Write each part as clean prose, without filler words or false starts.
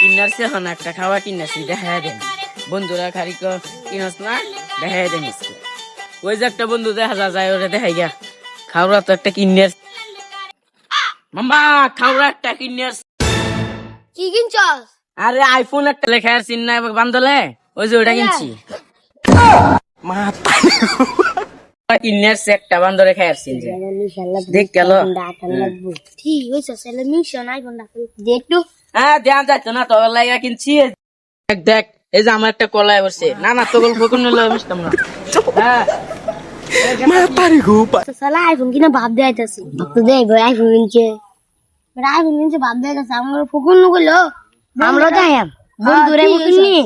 কিনারছে হন একটা খাওয়া কিনারছি দেখা দেন বন্ধুরা খালি কিনস না দেখা দেন ওই যে একটা বন্ধু দেখা যায় ওরে দেখাই গা খাওয়া তো একটা কিনার মাম্মা খাওয়া একটা কিনার কি কিনছস? আরে আইফোন একটা লেখা আর চিন না বান্ধলে ওই যে ওটা কিনছি কিনারছে একটা বান্ধরে খাই আসছি দেখ গেল ঠিক হইছে সেলে মিশন আইফোন দা দে একটু হ্যাঁ ধ্যান যাচ্ছে না তোর লাগা কিনছি দেখ দেখ এই যে আমার একটা কলাই বসছে না না তোর ফকুন নিল মিশতাম না হ্যাঁ সালা আইফোন কিনা ভাব দেয়াইতাছি তো দে ভাই আইফোন কিনছে বড় আইফোন কিনছে ভাব দেয়াইতাছে আমার ফকুন ন কইলো আমরা যাইম বন্ধুরে কিনি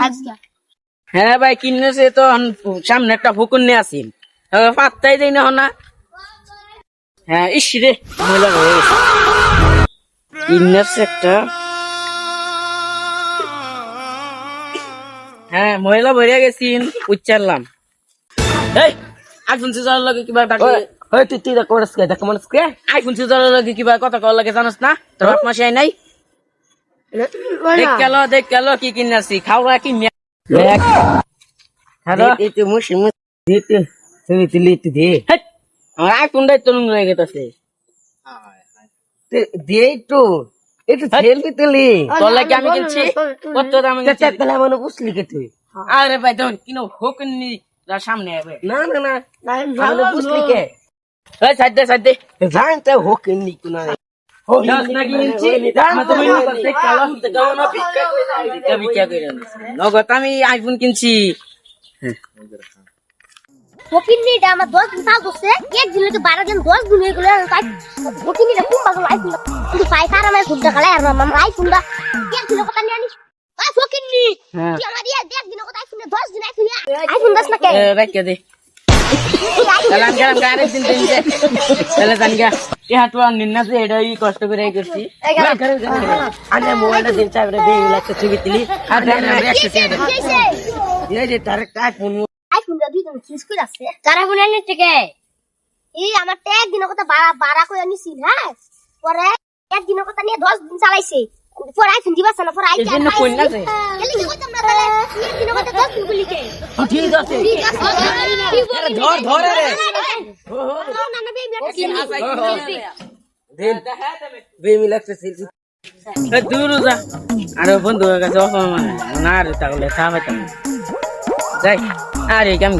আজকে হ্যাঁ ভাই কিনেছে তো সামনে একটা ফকুন নিয়ে আসিন পাত্তাই দেই না হ্যাঁ ইস রে মহিলা কিনেছে একটা হ্যাঁ মহিলা ভরিয়া গেছিন উচ্চারলাম এই আইফোন সিজার লাগে কিবা ডাকে ওই তুই করস কে দেখ মনস কে আইফোন সিজার লাগে কিবা কথা কল লাগে জানাস না তোর বাপ মাসি আই নাই দেখ গেল কি কিনাছি খাওয়া কিনে দেখ হ্যালো এতে মুশি দিতে তুমি তুলি দে আমার আইফোনটাই তো লুঙ্গ হয়ে গেছে দে তো এটা সেলফি তুলি তোর লাগে আমি কিনছি কত দামে কিনছি তাহলে মানে বুঝলি কে তুই আরে ভাই দেখুন কিনো হোকনি সামনে আবে না না না তাহলে বুঝলি কে এই সাইড দে জানতে হোকনি কোনা আমি আইফোন কিনছি ফকিনিটা আমার 10 দিন সাল করছে একদিন তো 12 দিন 10 দিন হয়ে গেল তাই ফকিনিটা কোন বাজল আইফোন কিন্তু পাইকার আমার ফুটটা খালে আর আমার আইফোনটা একদিন কথা নিয়ে আনিস আই ফকিনি তুই আমার একদিন কথা আইফোন 10 দিন আইফোন 10 না কে রাখকে দে সালাম গেলাম গারে দিন দে চলে জান গা এ হাতওয়া নিন্না যে এটাই কষ্ট করে করছি আনে মোবাইলটা দিন চাইরে বেই লাগছে ছবি তুলি আর দেন আমরা একটা ছেড়ে এই যে তার আইফোন আইফোনটা দুই দিন কিস করে আছে তারা ফোন আনিস থেকে এই আমার তো একদিন কথা বাড়া কই আনিছি হ্যাঁ পরে একদিন কথা নিয়ে 10 দিন চালাইছে পরে আইফোন দিবাস না পরে আইফোন এজন্য কই না যায় এলি কি কইতাম না তাহলে একদিন কথা 10 দিন বলি কে ঠিক আছে ধর রে না না বেমি লাগছে সেলফি দূর যা আরে বন্ধু কাছে অপমান না রে তাহলে খাওয়াইতাম যাই আরে কেমন